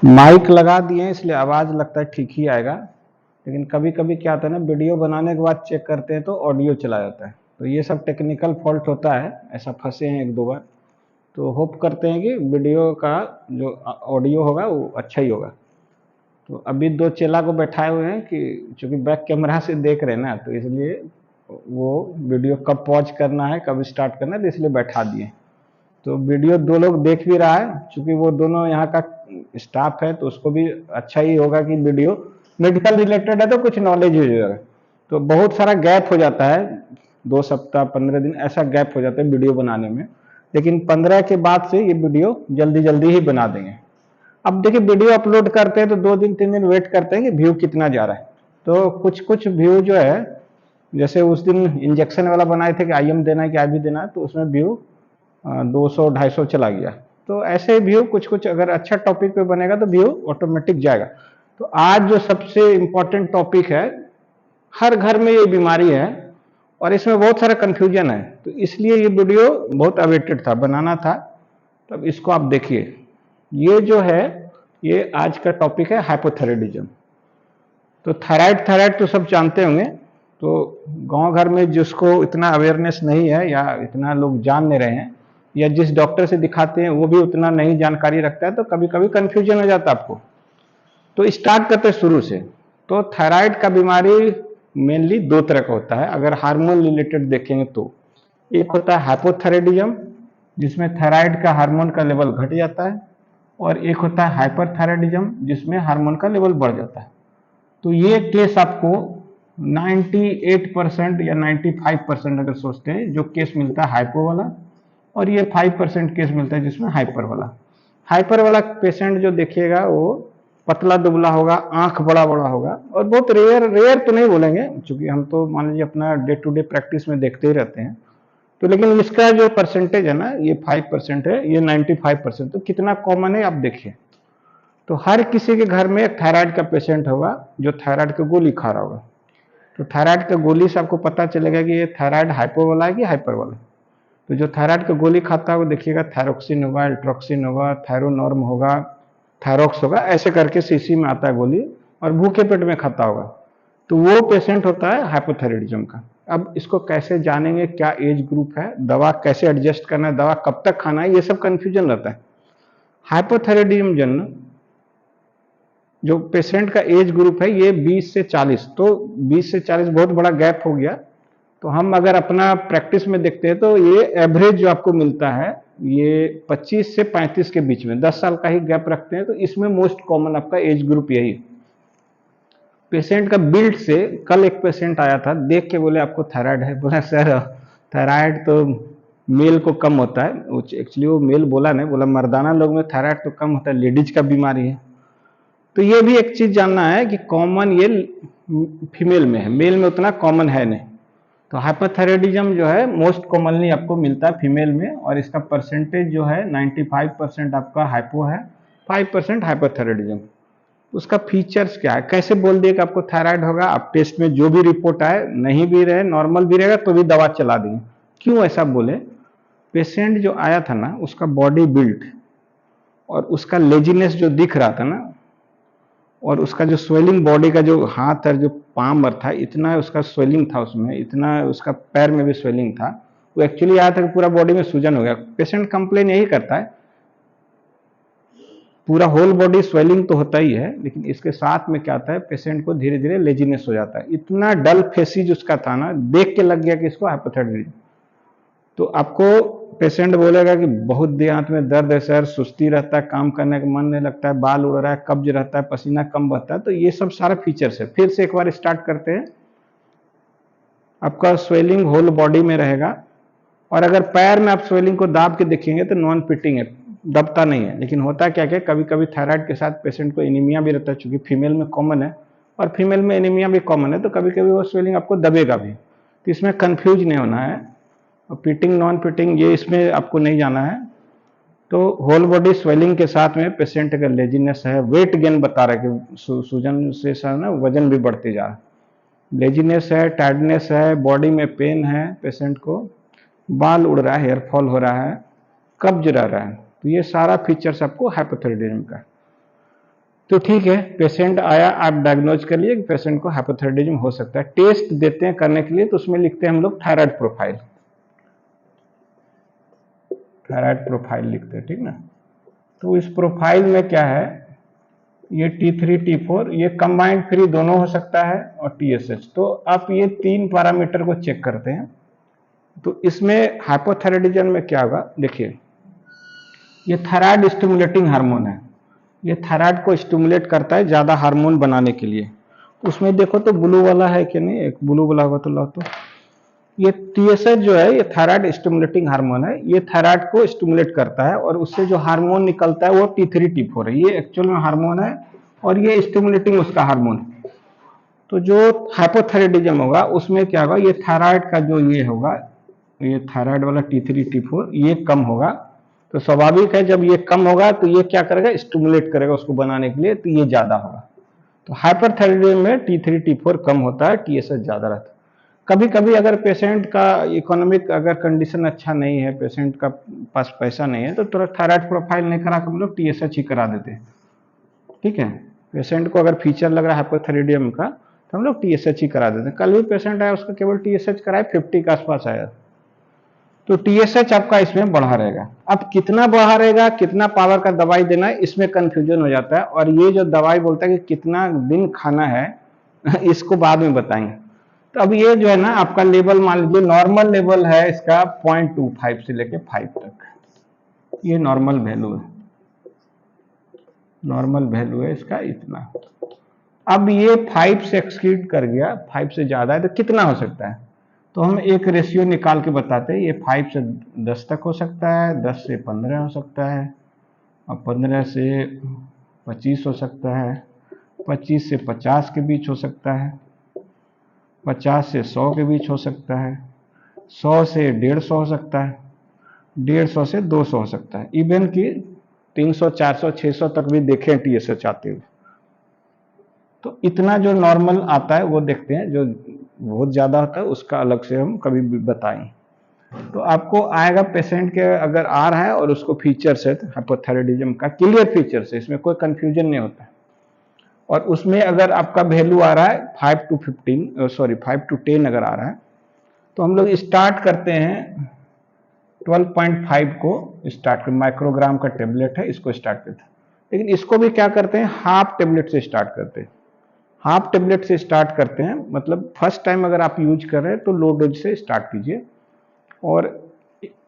Mic लगा दिए हैं इसलिए आवाज़ लगता है ठीक ही आएगा, लेकिन कभी कभी क्या होता है ना, वीडियो बनाने के बाद चेक करते हैं तो ऑडियो चला जाता है। तो ये सब टेक्निकल फॉल्ट होता है, ऐसा फंसे हैं एक दो बार। तो होप करते हैं कि वीडियो का जो ऑडियो होगा वो अच्छा ही होगा। तो अभी दो चेला को बैठाए हुए हैं कि चूंकि बैक कैमरा से देख रहे हैं ना, तो इसलिए वो वीडियो कब पॉज करना है कब स्टार्ट करना है, तो इसलिए बैठा दिए। तो वीडियो दो लोग देख भी रहा है, चूंकि वो दोनों यहाँ का स्टाफ है तो उसको भी अच्छा ही होगा कि वीडियो मेडिकल रिलेटेड है तो कुछ नॉलेज हो जाएगा। तो बहुत सारा गैप हो जाता है, 2 सप्ताह 15 दिन ऐसा गैप हो जाता है वीडियो बनाने में, लेकिन 15 के बाद से ये वीडियो जल्दी जल्दी ही बना देंगे। अब देखिए वीडियो अपलोड करते हैं तो 2 दिन 3 दिन वेट करते हैं कि व्यू कितना जा रहा है। तो कुछ कुछ व्यू जो है, जैसे उस दिन इंजेक्शन वाला बनाए थे कि आईएम देना है कि आईवी देना है, तो उसमें व्यू 200-250 चला गया। तो ऐसे व्यू कुछ कुछ अगर अच्छा टॉपिक पे बनेगा तो व्यू ऑटोमेटिक जाएगा। तो आज जो सबसे इम्पोर्टेंट टॉपिक है, हर घर में ये बीमारी है और इसमें बहुत सारा कंफ्यूजन है, तो इसलिए ये वीडियो बहुत अवेटेड था, बनाना था। तो अब इसको आप देखिए, ये जो है ये आज का टॉपिक है हाइपोथायराइडिज्म। तो थायराइड थायराइड तो सब जानते होंगे। तो गांव घर में जिसको इतना अवेयरनेस नहीं है या इतना लोग जान नहीं रहे हैं, या जिस डॉक्टर से दिखाते हैं वो भी उतना नहीं जानकारी रखता है, तो कभी कभी कंफ्यूजन हो जाता है आपको। तो स्टार्ट करते हैं शुरू से। तो थायराइड का बीमारी मेनली दो तरह का होता है, अगर हार्मोन रिलेटेड देखेंगे तो एक होता है हाइपोथायराइडिज्म, जिसमें थायराइड का हार्मोन का लेवल घट जाता है, और एक होता है हाइपरथायराइडिज्म जिसमें हार्मोन का लेवल बढ़ जाता है। तो ये केस आपको 98% या 95% अगर सोचते हैं, जो केस मिलता है हाइपो वाला, और ये 5% केस मिलता है जिसमें हाइपर वाला। हाइपर वाला पेशेंट जो देखिएगा वो पतला दुबला होगा, आंख बड़ा बड़ा होगा, और बहुत रेयर रेयर तो नहीं बोलेंगे क्योंकि हम तो मान लीजिए अपना डे टू डे प्रैक्टिस में देखते ही रहते हैं। तो लेकिन इसका जो परसेंटेज है ना, ये 5% है, ये 95%। तो कितना कॉमन है आप देखिए। तो हर किसी के घर में एक थायराइड का पेशेंट होगा जो थायराइड की गोली खा रहा होगा। तो थायराइड का गोली से आपको पता चलेगा कि ये थायराइड हाइपो वाला है कि हाइपर वाला है। तो जो थायराइड का गोली खाता है वो देखिएगा थायरोक्सिन होगा, एल्ट्रोक्सिन होगा, थायरोनॉर्म होगा, थायरोक्स होगा, ऐसे करके सीसी में आता है गोली, और भूखे पेट में खाता होगा। तो वो पेशेंट होता है हाइपोथायराइडिज्म का। अब इसको कैसे जानेंगे, क्या एज ग्रुप है, दवा कैसे एडजस्ट करना है, दवा कब तक खाना है, ये सब कंफ्यूजन रहता है। हाइपोथायराइडिज्म जन जो पेशेंट का एज ग्रुप है ये 20 से 40, तो 20 से 40 बहुत बड़ा गैप हो गया। तो हम अगर अपना प्रैक्टिस में देखते हैं तो ये एवरेज जो आपको मिलता है ये 25 से 35 के बीच में, 10 साल का ही गैप रखते हैं। तो इसमें मोस्ट कॉमन आपका एज ग्रुप यही। पेशेंट का बिल्ड से, कल एक पेशेंट आया था, देख के बोले आपको थायराइड है। बोला सर थायराइड तो मेल को कम होता है। एक्चुअली वो मेल बोला नहीं, बोला मर्दाना लोग में थायराइड तो कम होता है, लेडीज का बीमारी है। तो ये भी एक चीज जानना है कि कॉमन ये फीमेल में है, मेल में उतना कॉमन है नहीं। तो हाइपोथायराइडिज्म जो है मोस्ट कॉमनली आपको मिलता है फीमेल में, और इसका परसेंटेज जो है 95% आपका हाइपो है, 5% हाइपोथायराइडिज्म। उसका फीचर्स क्या है, कैसे बोल दिए कि आपको थायराइड होगा, आप टेस्ट में जो भी रिपोर्ट आए, नहीं भी रहे नॉर्मल भी रहेगा तो भी दवा चला देंगे। क्यों ऐसा बोले? पेशेंट जो आया था ना उसका बॉडी बिल्ड और उसका लेजीनेस जो दिख रहा था ना, और उसका जो स्वेलिंग बॉडी का जो हाथ और जो पाम था, इतना उसका स्वेलिंग था उसमें, इतना उसका पैर में भी स्वेलिंग था। वो एक्चुअली आया था कि पूरा बॉडी में सूजन हो गया। पेशेंट कंप्लेन यही करता है, पूरा होल बॉडी स्वेलिंग तो होता ही है, लेकिन इसके साथ में क्या होता है, पेशेंट को धीरे धीरे लेजीनेस हो जाता है। इतना डल फेसिज उसका था ना, देख के लग गया कि इसको हाइपोथायराइडिज्म। तो आपको पेशेंट बोलेगा कि बहुत देह हाथ में दर्द है सर, सुस्ती रहता है, काम करने का मन नहीं लगता है, बाल उड़ रहा है, कब्ज रहता है, पसीना कम बहता है। तो ये सब सारा फीचर्स है। फिर से एक बार स्टार्ट करते हैं। आपका स्वेलिंग होल बॉडी में रहेगा, और अगर पैर में आप स्वेलिंग को दाब के देखेंगे तो नॉन पिटिंग है, दबता नहीं है। लेकिन होता क्या क्या, कभी कभी थायराइड के साथ पेशेंट को एनीमिया भी रहता है, चूंकि फीमेल में कॉमन है और फीमेल में एनीमिया भी कॉमन है, तो कभी कभी वो स्वेलिंग आपको दबेगा भी। तो इसमें कंफ्यूज नहीं होना है, और पिटिंग नॉन पिटिंग ये इसमें आपको नहीं जाना है। तो होल बॉडी स्वेलिंग के साथ में पेशेंट का लेजीनेस है, वेट गेन बता रहा है कि सूजन से सर ना वजन भी बढ़ते जा रहा है, लेजीनेस है, टायर्डनेस है, बॉडी में पेन है पेशेंट को, बाल उड़ रहा है, हेयर फॉल हो रहा है, कब्ज रह रहा है। तो ये सारा फीचर्स आपको हाइपोथायराइडिज्म का। तो ठीक है, पेशेंट आया, आप डायग्नोज कर लिए कि पेशेंट को हाइपोथायराइडिज्म हो सकता है। टेस्ट देते हैं करने के लिए, तो उसमें लिखते हैं हम लोग थायराइड प्रोफाइल, थायराइड प्रोफाइल लिखते हैं, ठीक ना। तो इस प्रोफाइल में क्या है, ये T3 T4 ये कंबाइंड फ्री दोनों हो सकता है और TSH। तो आप ये 3 पैरामीटर को चेक करते हैं। तो इसमें हाइपोथायराइडिज्म में क्या होगा, देखिए ये थायराइड स्टिमुलेटिंग हार्मोन है, ये थायराइड को स्टिमुलेट करता है ज़्यादा हार्मोन बनाने के लिए। उसमें देखो तो ब्लू वाला है कि नहीं, एक ब्लू वाला होगा तो लो, तो ये TSH जो है ये थायराइड स्टिमुलेटिंग हार्मोन है, ये थायराइड को स्टिमुलेट करता है और उससे जो हार्मोन निकलता है वो T3 T4 है, ये एक्चुअल में हार्मोन है और ये स्टिमुलेटिंग उसका हार्मोन है। तो जो हाइपोथायराइडिज्म होगा उसमें क्या होगा, ये थायराइड का जो ये होगा, ये थायराइड वाला T3 T4 ये कम होगा। तो स्वाभाविक है जब ये कम होगा तो ये क्या करेगा, स्टिमुलेट करेगा उसको बनाने के लिए, तो ये ज़्यादा होगा। तो हाइपरथायराइडिज्म में T3 T4 कम होता है, TSH ज़्यादा रहता है। कभी कभी अगर पेशेंट का इकोनॉमिक अगर कंडीशन अच्छा नहीं है, पेशेंट का पास पैसा नहीं है, तो तुरंत थायराइड प्रोफाइल नहीं करा के हम लोग TSH ही करा देते हैं, ठीक है। पेशेंट को अगर फीचर लग रहा है हाइपोथायराइडिज्म का तो हम लोग TSH ही करा देते हैं। कल भी पेशेंट आया, उसका केवल TSH कराए, 50 के आसपास आया। तो TSH आपका इसमें बढ़ा रहेगा। अब कितना बढ़ा रहेगा, कितना पावर का दवाई देना है, इसमें कंफ्यूजन हो जाता है। और ये जो दवाई बोलता है कि कितना दिन खाना है इसको बाद में बताएंगे। तो अब ये जो है ना आपका लेवल मान लीजिए नॉर्मल लेवल है इसका 0.25 से लेके 5 तक, ये नॉर्मल वैल्यू है, नॉर्मल वैल्यू है इसका इतना। अब ये 5 से एक्सीड कर गया, 5 से ज़्यादा है तो कितना हो सकता है, तो हम एक रेशियो निकाल के बताते हैं। ये 5 से 10 तक हो सकता है, 10 से 15 हो सकता है, और 15 से 25 हो सकता है, 25 से 50 के बीच हो सकता है, 50 से 100 के बीच हो सकता है, 100 से 150 हो सकता है, 150 से 200 हो सकता है, इवन कि 300 400 600 तक भी देखें TSH आते हुए। तो इतना जो नॉर्मल आता है वो देखते हैं, जो बहुत ज़्यादा होता है उसका अलग से हम कभी भी बताएं। तो आपको आएगा पेशेंट के अगर आ रहा है और उसको फीचर्स है हाइपोथायराइडिज्म का क्लियर फीचर्स है, इसमें कोई कंफ्यूजन नहीं होता है। और उसमें अगर आपका वैल्यू आ रहा है 5 to 10 अगर आ रहा है, तो हम लोग स्टार्ट करते हैं 12.5 को स्टार्ट कर, माइक्रोग्राम का टेबलेट है, इसको स्टार्ट करते हैं। लेकिन इसको भी क्या करते हैं, हाफ टेबलेट से स्टार्ट करते हैं, हाफ टेबलेट से स्टार्ट करते हैं। मतलब फर्स्ट टाइम अगर आप यूज कर रहे हैं तो लो डोज से स्टार्ट कीजिए, और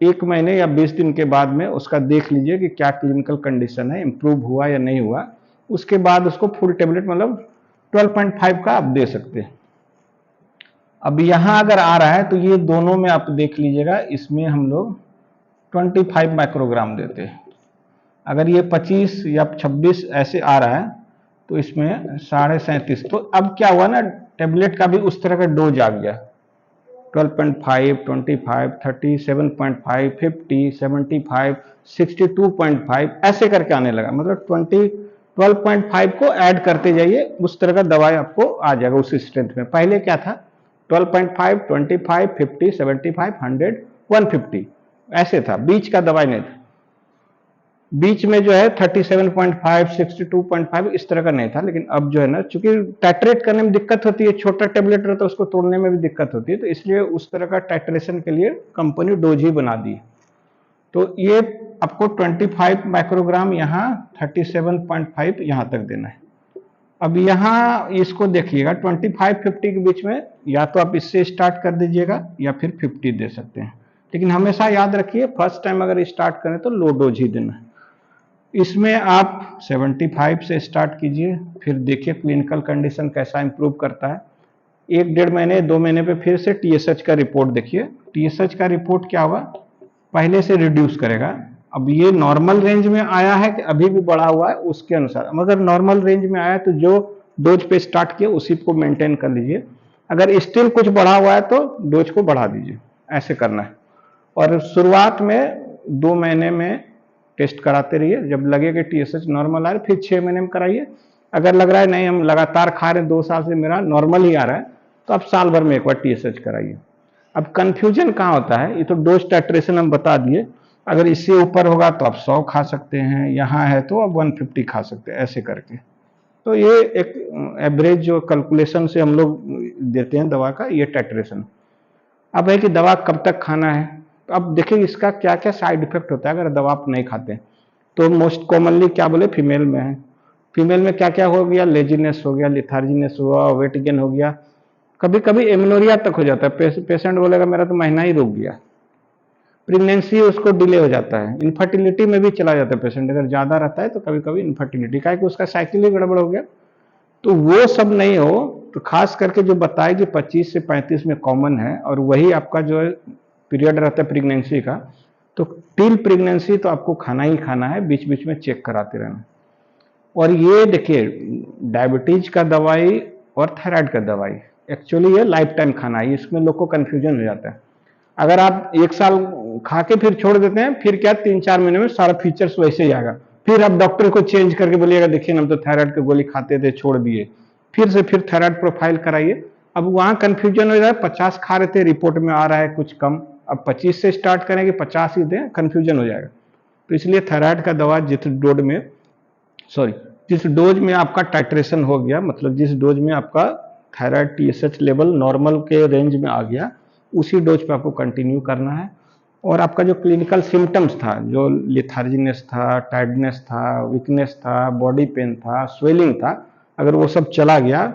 1 महीने या 20 दिन के बाद में उसका देख लीजिए कि क्या क्लिनिकल कंडीशन है, इम्प्रूव हुआ या नहीं हुआ। उसके बाद उसको फुल टेबलेट मतलब 12.5 का आप दे सकते हैं। अब यहाँ अगर आ रहा है तो ये दोनों में आप देख लीजिएगा, इसमें हम लोग 25 माइक्रोग्राम देते हैं। अगर ये 25 या 26 ऐसे आ रहा है तो इसमें 37.5। तो अब क्या हुआ ना, टेबलेट का भी उस तरह का डोज आ गया, 12.5, 25, 37.5, 50, 75, 62.5 ऐसे करके आने लगा। मतलब 12.5 को ऐड करते जाइए, उस तरह का दवाई आपको आ जाएगा उस स्ट्रेंथ में। पहले क्या था 12.5, 25, 50, 75, 100, 150 ऐसे था, बीच का दवाई नहीं था। बीच में जो है 37.5, 62.5 इस तरह का नहीं था। लेकिन अब जो है ना, चूंकि टाइट्रेट करने में दिक्कत होती है, छोटा टेबलेट रहता है उसको तोड़ने में भी दिक्कत होती है, तो इसलिए उस तरह का टाइट्रेशन के लिए कंपनी डोज ही बना दी। तो ये आपको 25 माइक्रोग्राम यहाँ, 37.5 यहाँ तक देना है। अब यहाँ इसको देखिएगा 25-50 के बीच में, या तो आप इससे स्टार्ट कर दीजिएगा या फिर 50 दे सकते हैं। लेकिन हमेशा याद रखिए फर्स्ट टाइम अगर स्टार्ट करें तो लो डोज ही देना है। इसमें आप 75 से स्टार्ट कीजिए, फिर देखिए क्लिनिकल कंडीशन कैसा इंप्रूव करता है। 1-1.5 महीने 2 महीने पे फिर से TSH का रिपोर्ट देखिए। TSH का रिपोर्ट क्या होगा, पहले से रिड्यूस करेगा। अब ये नॉर्मल रेंज में आया है कि अभी भी बढ़ा हुआ है उसके अनुसार, अगर नॉर्मल रेंज में आया है तो जो डोज पे स्टार्ट किया उसी को मेंटेन कर लीजिए। अगर स्टिल कुछ बढ़ा हुआ है तो डोज को बढ़ा दीजिए, ऐसे करना है। और शुरुआत में 2 महीने में टेस्ट कराते रहिए, जब लगे कि TSH नॉर्मल आ रहा है फिर 6 महीने में कराइए। अगर लग रहा है नहीं हम लगातार खा रहे हैं 2 साल से मेरा नॉर्मल ही आ रहा है, तो आप साल भर में एक बार TSH कराइए। अब कंफ्यूजन कहाँ होता है, ये तो डोज टाइट्रेशन हम बता दिए। अगर इससे ऊपर होगा तो आप 100 खा सकते हैं, यहाँ है तो आप 150 खा सकते हैं, ऐसे करके। तो ये एक एवरेज जो कैलकुलेशन से हम लोग देते हैं दवा का, ये टाइट्रेशन। अब है कि दवा कब तक खाना है। अब देखिए इसका क्या क्या साइड इफेक्ट होता है अगर दवा आप नहीं खाते हैं। तो मोस्ट कॉमनली क्या बोले, फीमेल में है। फीमेल में क्या क्या हो गया, लेजीनेस हो गया, लिथार्जीनेस हुआ, वेट गेन हो गया, कभी कभी एमनोरिया तक हो जाता है। पेशेंट बोलेगा मेरा तो महीना ही रुक गया। प्रेगनेंसी उसको डिले हो जाता है, इनफर्टिलिटी में भी चला जाता है पेशेंट, अगर ज़्यादा रहता है तो कभी कभी इनफर्टिलिटी का, कि उसका साइकिल ही गड़बड़ हो गया। तो वो सब नहीं हो तो खास करके जो बताए कि 25 से 35 में कॉमन है, और वही आपका जो है पीरियड रहता है प्रेगनेंसी का, तो टिल प्रेगनेंसी तो आपको खाना ही खाना है, बीच बीच में चेक कराते रहना। और ये देखिए डायबिटीज का दवाई और थायराइड का दवाई एक्चुअली ये लाइफ टाइम खाना है, इसमें लोग को कन्फ्यूजन हो जाता है। अगर आप 1 साल खा के फिर छोड़ देते हैं, फिर क्या 3-4 महीने में सारा फीचर्स वैसे ही आएगा, फिर आप डॉक्टर को चेंज करके बोलिएगा देखिए हम तो थायराइड की गोली खाते थे छोड़ दिए, फिर से फिर थायराइड प्रोफाइल कराइए। अब वहां कंफ्यूजन हो जाए, 50 खा रहे थे रिपोर्ट में आ रहा है कुछ कम, अब 25 से स्टार्ट करेंगे 50 ही दें, कंफ्यूजन हो जाएगा। तो इसलिए थायराइड का दवा जिस डोज में आपका टाइट्रेशन हो गया, मतलब जिस डोज में आपका थायराइड टीएसएच लेवल नॉर्मल के रेंज में आ गया, उसी डोज पे आपको कंटिन्यू करना है। और आपका जो क्लिनिकल सिम्टम्स था, जो लिथार्जीनेस था, टायर्डनेस था, वीकनेस था, बॉडी पेन था, स्वेलिंग था, अगर वो सब चला गया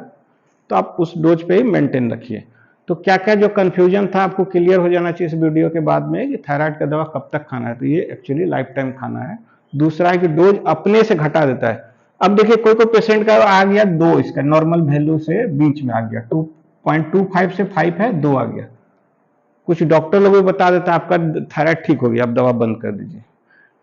तो आप उस डोज पे ही मेंटेन रखिए। तो क्या क्या जो कंफ्यूजन था आपको क्लियर हो जाना चाहिए इस वीडियो के बाद में, कि थायराइड का दवा कब तक खाना है। तो ये एक्चुअली लाइफ टाइम खाना है। दूसरा है कि डोज अपने से घटा देता है। अब देखिए कोई कोई पेशेंट का आ गया 2, इसका नॉर्मल वैल्यू से बीच में आ गया, 2.25 से 5 है, 2 आ गया। कुछ डॉक्टर लोग भी बता देता है आपका थायराइड ठीक हो गया, आप दवा बंद कर दीजिए।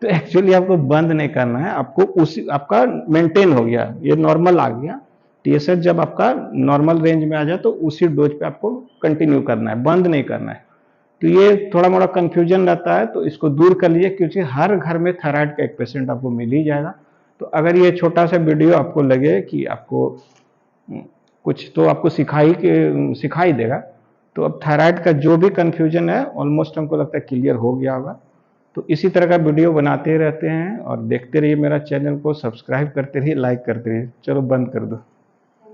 तो एक्चुअली आपको बंद नहीं करना है, आपको उसी आपका मेंटेन हो गया, ये नॉर्मल आ गया। टीएसएच जब आपका नॉर्मल रेंज में आ जाए तो उसी डोज पे आपको कंटिन्यू करना है, बंद नहीं करना है। तो ये थोड़ा मोड़ा कंफ्यूजन रहता है, तो इसको दूर कर लीजिए, क्योंकि हर घर में थायराइड का एक पेशेंट आपको मिल ही जाएगा। तो अगर ये छोटा सा वीडियो आपको लगे कि आपको कुछ तो आपको सिखाई देगा, तो अब थायराइड का जो भी कंफ्यूजन है ऑलमोस्ट हमको लगता है क्लियर हो गया होगा। तो इसी तरह का वीडियो बनाते रहते हैं, और देखते रहिए मेरा चैनल को, सब्सक्राइब करते रहिए, लाइक करते रहिए। चलो बंद कर दो।